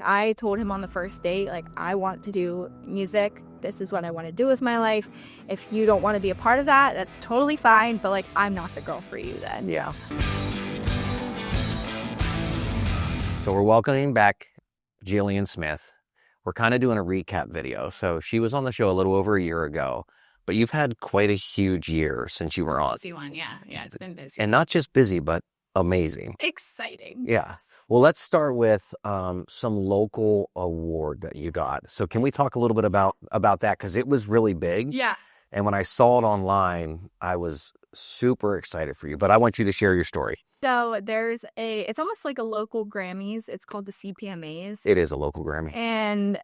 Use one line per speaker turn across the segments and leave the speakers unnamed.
I told him on the first date, like, I want to do music. This is what I want to do with my life. If you don't want to be a part of that, that's totally fine. But, like, I'm not the girl for you then.
Yeah. So we're welcoming back Gillian Smith. We're kind of doing a recap video. So she was on the show a little over a year ago, but you've had quite a huge year since you were on.
Busy one, yeah. Yeah, it's been busy.
And not just busy, but amazing.
Exciting.
Yeah. Well, let's start with some local award that you got. So can we talk a little bit about that? Because it was really big.
Yeah.
And when I saw it online, I was super excited for you. But I want you to share your story.
So it's almost like a local Grammys. It's called the CPMAs.
It is a local Grammy.
And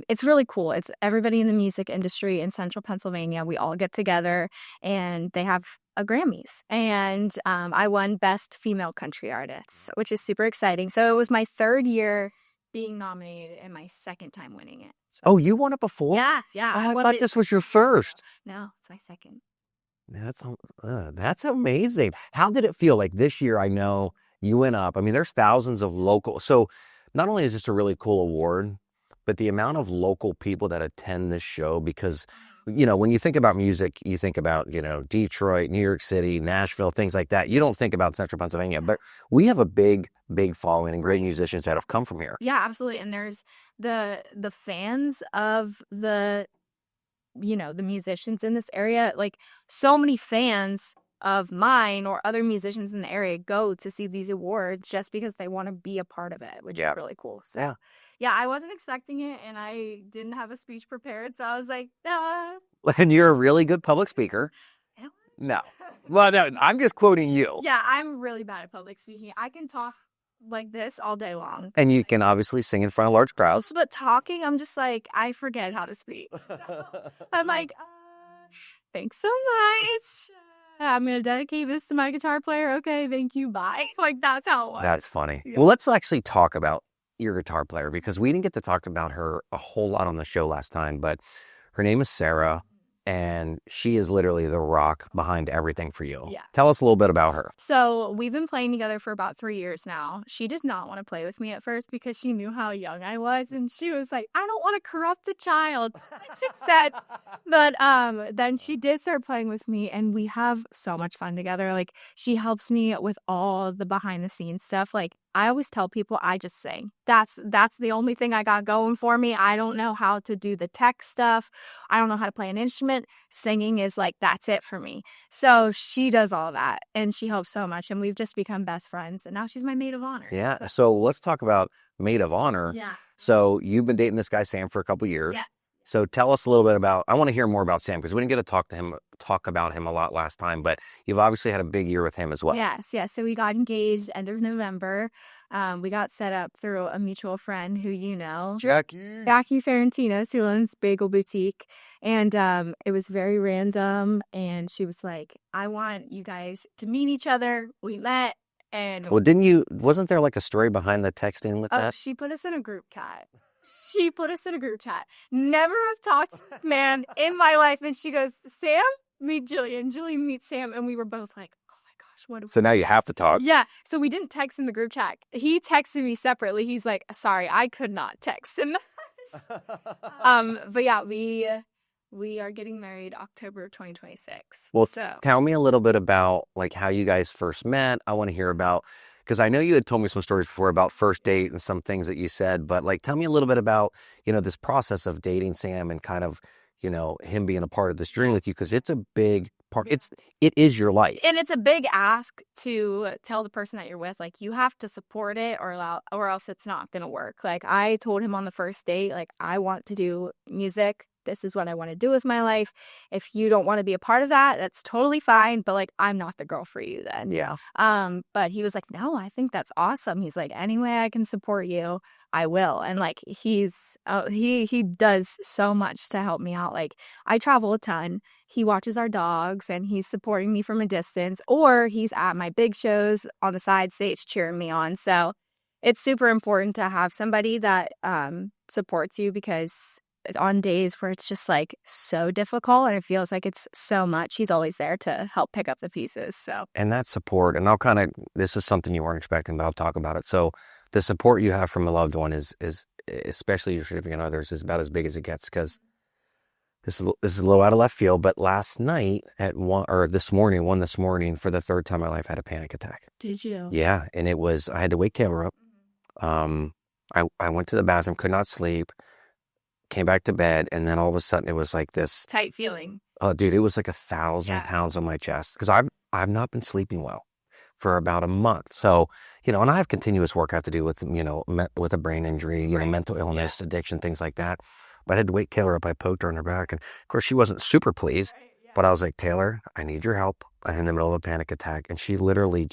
it's really cool. It's everybody in the music industry in central Pennsylvania. We all get together and they have a Grammys. And I won Best Female Country Artist, which is super exciting. So it was my third year being nominated and my second time winning it. So,
oh, you won it before?
Yeah.
Oh, I thought this was your first.
No, it's my second.
That's amazing. How did it feel? Like this year, I know you went up. I mean, there's thousands of local. So not only is this a really cool award, but the amount of local people that attend this show, because, you know, when you think about music, you think about, you know, Detroit, New York City, Nashville, things like that. You don't think about central Pennsylvania, but we have a big following and great musicians that have come from here.
Yeah, absolutely. And there's the fans of the musicians in this area. Like, so many fans of mine or other musicians in the area go to see these awards just because they want to be a part of it, which is really cool. So yeah, I wasn't expecting it and I didn't have a speech prepared. So I was like,
And you're a really good public speaker. No. Well, no, I'm just quoting you.
Yeah, I'm really bad at public speaking. I can talk like this all day long.
And you can obviously sing in front of large crowds.
But talking, I'm just like, I forget how to speak. So I'm like, thanks so much. I'm going to dedicate this to my guitar player. Okay, thank you. Bye. Like, that's how it was.
That's funny.
Yeah.
Well, let's actually talk about your guitar player, because we didn't get to talk about her a whole lot on the show last time, but her name is Sarah. And she is literally the rock behind everything for you.
Yeah.
Tell us a little bit about her.
So we've been playing together for about 3 years now. She did not want to play with me at first because she knew how young I was. And she was like, I don't want to corrupt the child. She said. But then she did start playing with me and we have so much fun together. Like, she helps me with all the behind the scenes stuff. Like, I always tell people I just sing. That's the only thing I got going for me. I don't know how to do the tech stuff. I don't know how to play an instrument. Singing is like, that's it for me. So she does all that and she helps so much. And we've just become best friends. And now she's my maid of honor.
Yeah. So let's talk about maid of honor.
Yeah.
So you've been dating this guy, Sam, for a couple of years.
Yeah.
So tell us a little bit about, I want to hear more about Sam because we didn't get to talk about him a lot last time, but you've obviously had a big year with him as well.
Yes. So we got engaged end of November. We got set up through a mutual friend who you know. Jackie Ferentinos, who owns Bagel Boutique. And it was very random. And she was like, I want you guys to meet each other. We met. And
well, wasn't there like a story behind the texting with that?
She put us in a group chat. Never have talked to this man in my life. And she goes, Sam, meet Jillian. Jillian meets Sam. And we were both like, oh my gosh, what?
So now you have to talk.
Yeah. So we didn't text in the group chat. He texted me separately. He's like, sorry, I could not text in this. But yeah, we are getting married October 2026.
Well,
so
tell me a little bit about like how you guys first met. I want to hear about, because I know you had told me some stories before about first date and some things that you said, but like tell me a little bit about, you know, this process of dating Sam and kind of, you know, him being a part of this journey with you, because it's a big part. It is your life.
And it's a big ask to tell the person that you're with, like, you have to support it or else it's not going to work. Like, I told him on the first date, like, I want to do music. This is what I want to do with my life. If you don't want to be a part of that, that's totally fine. But like, I'm not the girl for you then.
Yeah.
But he was like, no, I think that's awesome. He's like, any way I can support you, I will. And like, he does so much to help me out. Like, I travel a ton. He watches our dogs and he's supporting me from a distance, or he's at my big shows on the side stage cheering me on. So it's super important to have somebody that supports you, because on days where it's just like so difficult and it feels like it's so much, he's always there to help pick up the pieces. So,
and that support, and this is something you weren't expecting, but I'll talk about it. So the support you have from a loved one is especially your significant others, is about as big as it gets. Because this is a little out of left field, but last night at one this morning, for the third time in my life, I had a panic attack.
Did you?
Yeah, and I had to wake Taylor up. I went to the bathroom, could not sleep, came back to bed, and then all of a sudden it was like this
tight feeling.
Oh, dude, it was like 1,000 pounds on my chest because I've not been sleeping well for about a month. So, and I have continuous work I have to do with, with a brain injury, mental illness, addiction, things like that. But I had to wake Taylor up. I poked her in her back. And of course, she wasn't super pleased. But I was like, Taylor, I need your help. I'm in the middle of a panic attack. And she literally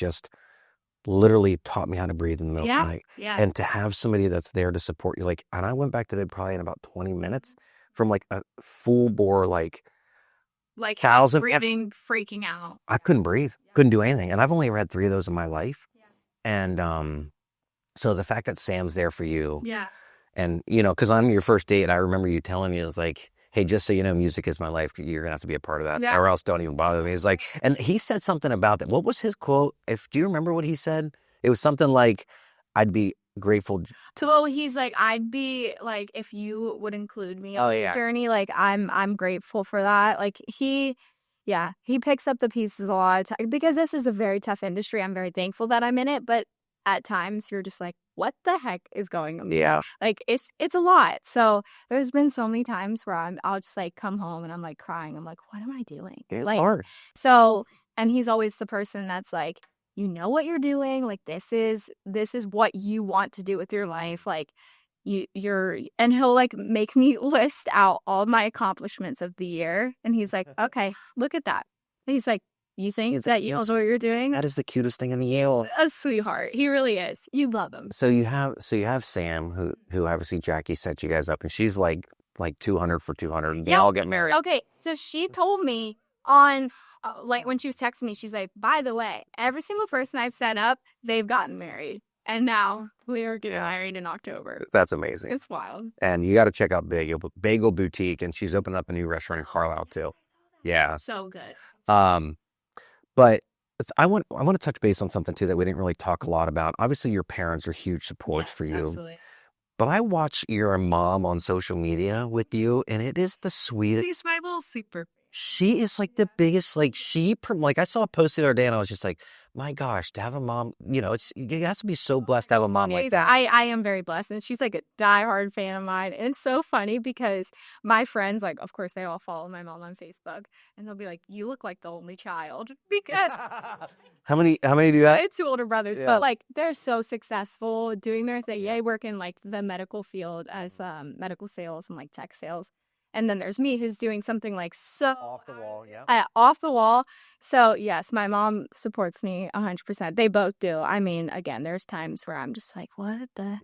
taught me how to breathe in the middle of the night.
Yeah.
And to have somebody that's there to support you. And I went back to bed probably in about 20 minutes from like a full bore, like cows
breathing, freaking out.
I couldn't breathe, couldn't do anything. And I've only ever had 3 of those in my life. And so the fact that Sam's there for you.
Yeah.
And, because on your first date, I remember you telling me, it was like, hey, just so you know, music is my life. You're going to have to be a part of that.
Yeah.
Or else don't even bother me. It's like, and he said something about that. What was his quote? Do you remember what he said? It was something like, I'd be grateful.
So he's like, I'd be like, if you would include me on the journey, like I'm grateful for that. Like he picks up the pieces a lot of time because this is a very tough industry. I'm very thankful that I'm in it, but at times you're just like, what the heck is going on?
Yeah.
Like it's a lot. So there's been so many times where I'll just like come home and I'm like crying. I'm like, what am I doing?
It's
like
hard.
So, and he's always the person that's like, you know what you're doing. Like this is what you want to do with your life. Like and he'll like make me list out all my accomplishments of the year. And he's like, okay, look at that. And he's like, you think that you know what you're doing?
That is the cutest thing in the world.
A sweetheart. He really is. You love him.
So you have Sam, who obviously Jackie set you guys up, and she's like 200 for 200. They all get married.
Okay, so she told me on like when she was texting me, she's like, by the way, every single person I've set up, they've gotten married. And now we are getting married in October.
That's amazing.
It's wild.
And you got to check out Bagel Boutique, and she's opened up a new restaurant in Carlisle too. Yeah.
So good.
But I want to touch base on something too that we didn't really talk a lot about. Obviously, your parents are huge supports for you.
Absolutely.
But I watch your mom on social media with you, and it is the sweetest.
She's my little super.
She is like the biggest, like I saw a post the other day and I was just like, my gosh, to have a mom, you have to be so blessed to have a mom like that.
I am very blessed. And she's like a diehard fan of mine. And it's so funny because my friends, like, of course, they all follow my mom on Facebook. And they'll be like, you look like the only child. Because
How many do that?
I have 2 older brothers, but like they're so successful doing their thing. They work in like the medical field as medical sales and like tech sales. And then there's me who's doing something like so
off the wall, yeah.
Off the wall. So yes, my mom supports me 100%. They both do. I mean, again, there's times where I'm just like, what the?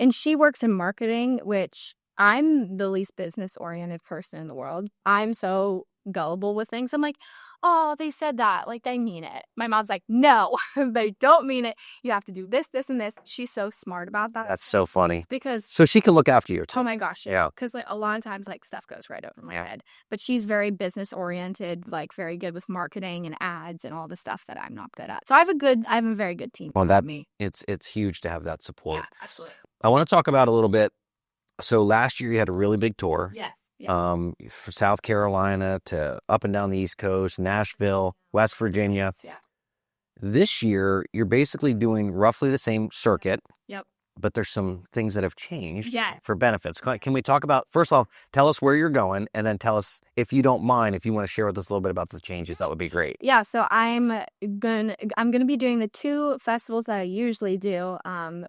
And she works in marketing, which I'm the least business oriented person in the world. I'm so gullible with things. I'm like, oh, they said that. Like, they mean it. My mom's like, no, they don't mean it. You have to do this, this, and this. She's so smart about that.
That's so funny.
Because
so she can look after you too.
Oh my gosh. Yeah. Because like a lot of times like stuff goes right over my head. But she's very business oriented, like very good with marketing and ads and all the stuff that I'm not good at. So I have a very good team.
Well, it's huge to have that support.
Yeah, absolutely.
I want to talk about a little bit. So last year you had a really big tour.
Yes.
From South Carolina to up and down the East Coast, Nashville, West Virginia.
Yeah.
This year, you're basically doing roughly the same circuit.
Yep.
But there's some things that have changed
Yes.
for benefits. Can we talk about, first off, tell us where you're going, and then tell us, if you don't mind, if you want to share with us a little bit about the changes, that would be great.
Yeah, so I'm gonna be doing the 2 festivals that I usually do,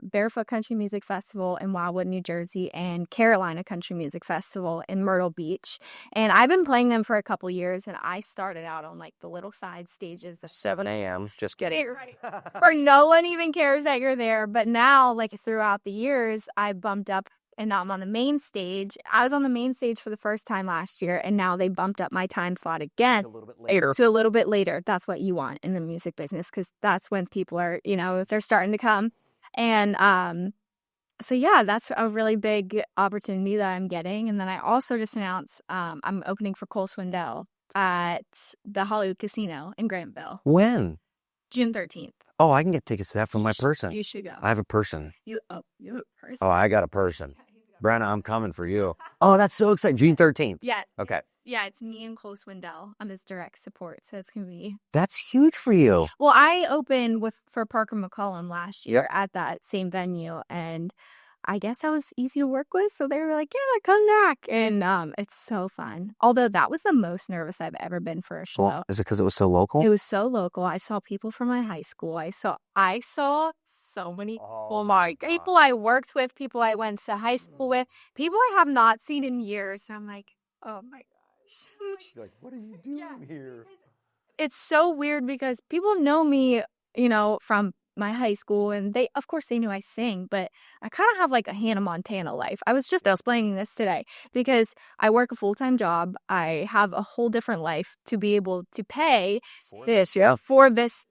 Barefoot Country Music Festival in Wildwood, New Jersey, and Carolina Country Music Festival in Myrtle Beach. And I've been playing them for a couple years, and I started out on like the little side stages.
7 a.m., just kidding.
Right. Where no one even cares that you're there. But now, like throughout the years, I bumped up and now I'm on the main stage. I was on the main stage for the first time last year, and now they bumped up my time slot again
A little bit later.
to a little bit later. That's what you want in the music business, because that's when people are, they're starting to come. And so yeah, that's a really big opportunity that I'm getting. And then I also just announced I'm opening for Cole Swindell at the Hollywood Casino in Grantville.
When?
June 13th.
Oh, I can get tickets to that from my person.
You should go.
I have a person.
You have a person?
Oh, I got a person. Brenna, I'm coming for you. Oh, that's so exciting. June 13th.
Yes.
Okay.
It's me and Cole Swindell. I'm his direct support, so it's gonna be.
That's huge for you.
Well, I opened for Parker McCollum last year at that same venue, and I guess I was easy to work with, so they were like, "Yeah, come back," and it's so fun. Although that was the most nervous I've ever been for a show.
Well, is it because it was so local?
It was so local. I saw people from my high school. I saw so many people, like people I worked with, people I went to high school with, people I have not seen in years. And I'm like, oh my gosh.
You're like, what are you doing here?
It's so weird because people know me, from my high school, and of course they knew I sing, but I kind of have like a Hannah Montana life. I was explaining this today because I work a full-time job. I have a whole different life to be able to pay for this,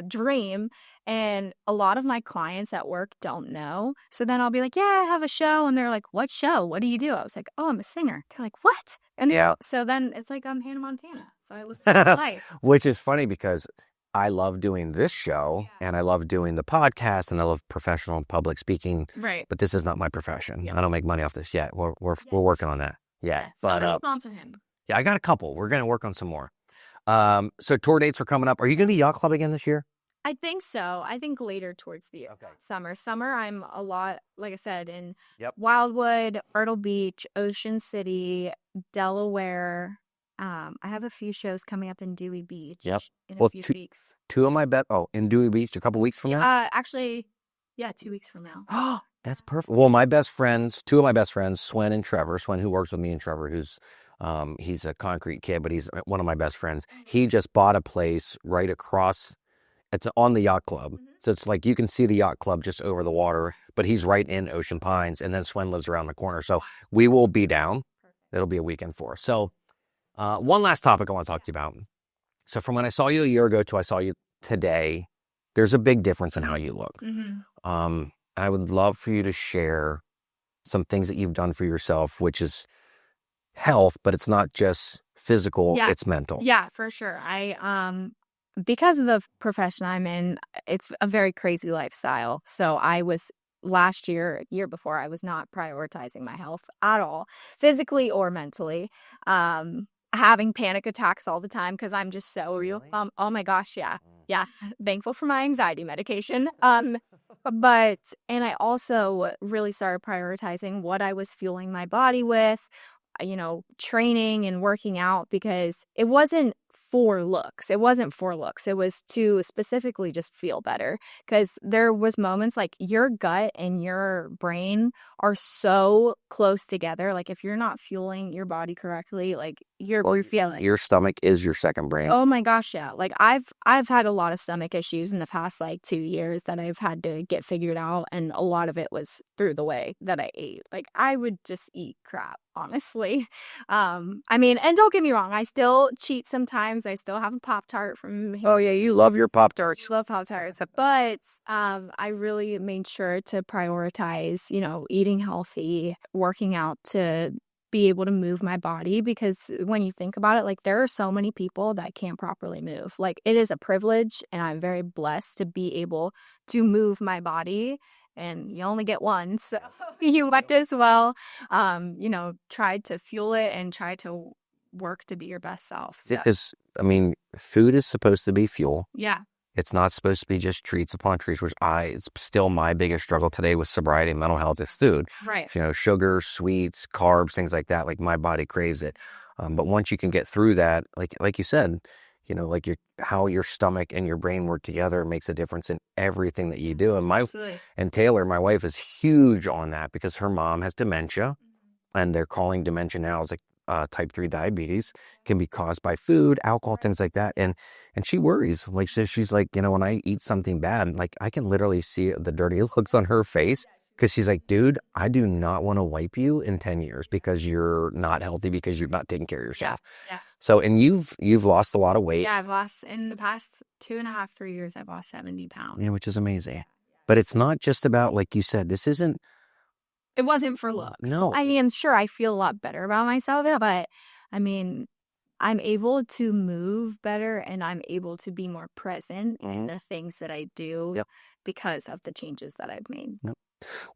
dream. And a lot of my clients at work don't know. So then I'll be like, yeah, I have a show. And they're like, what show? What do you do? I was like, oh, I'm a singer. They're like, what? And so then it's like I'm Hannah Montana. So I live my life.
Which is funny because I love doing this show and I love doing the podcast and I love professional public speaking.
Right.
But this is not my profession. I don't make money off this yet. We're working on that. Yeah.
Yes.
But
sponsor him.
Yeah, I got a couple. We're going to work on some more. So tour dates are coming up. Are you going to be Yacht Club again this year?
I think so. I think later towards the summer. Summer, I'm a lot, like I said, in Wildwood, Myrtle Beach, Ocean City, Delaware. I have a few shows coming up in Dewey Beach in a few weeks.
Two of my in Dewey Beach a couple weeks from now?
Actually, 2 weeks from now.
Oh, that's perfect. Well, two of my best friends, Swen and Trevor, Swen who works with me and Trevor who's he's a concrete kid, but he's one of my best friends. He just bought a place right across. It's on the Yacht Club. So it's like you can see the Yacht Club just over the water, but he's right in Ocean Pines. And then Swen lives around the corner. So we will be down. It'll be a weekend for us. So one last topic I want to talk to you about. So from when I saw you a year ago to I saw you today, there's a big difference in how you look. I would love for you to share some things that you've done for yourself, which is health, but it's not just physical, it's mental.
Yeah, for sure. Because of the profession I'm in, it's a very crazy lifestyle. So I was year before, I was not prioritizing my health at all, physically or mentally. Having panic attacks all the time because I'm just so real. Oh my gosh, yeah. Thankful for my anxiety medication. But I also really started prioritizing what I was fueling my body with, training and working out, because it wasn't for looks. It was to specifically just feel better, because there was moments like your gut and your brain are so close together. Like if you're not fueling your body correctly, like you're feeling.
Your stomach is your second brain.
Oh my gosh, yeah. Like I've had a lot of stomach issues in the past 2 years that I've had to get figured out, and a lot of it was through the way that I ate. Like I would just eat crap, honestly. And don't get me wrong, I still cheat sometimes. I still have a Pop-Tart from
Oh yeah, you love your Pop-Tarts.
I love Pop-Tarts. But I really made sure to prioritize, eating healthy, working out to be able to move my body, because when you think about it, like there are so many people that can't properly move. Like it is a privilege, and I'm very blessed to be able to move my body, and you only get one, so you might as well try to fuel it and try to work to be your best self. So.
Because food is supposed to be fuel.
Yeah.
It's not supposed to be just treats upon treats, which it's still my biggest struggle today with sobriety and mental health is food.
Right.
Sugar, sweets, carbs, things like that. Like my body craves it. But once you can get through that, like you said, how your stomach and your brain work together makes a difference in everything that you do. And Taylor, my wife, is huge on that because her mom has dementia, and they're calling dementia now as type 3 diabetes can be caused by food, alcohol, things like that. And she worries. Like, so she's like, when I eat something bad, like I can literally see the dirty looks on her face, because she's like, dude, I do not want to wipe you in 10 years because you're not healthy, because you're not taking care of yourself.
Yeah.
So, and you've lost a lot of weight.
Yeah, I've lost in the past 2.5, 3 years, I've lost 70 pounds.
Yeah, which is amazing. But it's not just about, like you said,
it wasn't for looks.
No.
Sure, I feel a lot better about myself, but I'm able to move better, and I'm able to be more present in the things that I do because of the changes that I've made.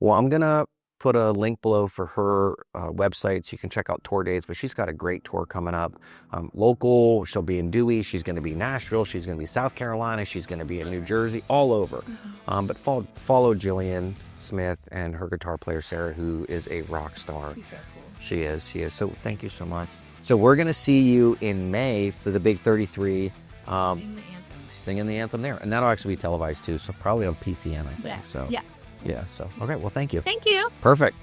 Well, I'm going to put a link below for her website so you can check out tour dates, but she's got a great tour coming up. Local, she'll be in Dewey, she's going to be in Nashville, she's going to be South Carolina, she's going to be in New Jersey, all over. But follow Gillian Smith and her guitar player, Sarah, who is a rock star.
She's so cool.
She is. So thank you so much. So we're going to see you in May for the Big 33. Singing the anthem there. And that'll actually be televised too, so probably on PCN, I think.
Yeah.
So
Yes.
yeah, so okay, well, thank you.
Thank you.
Perfect.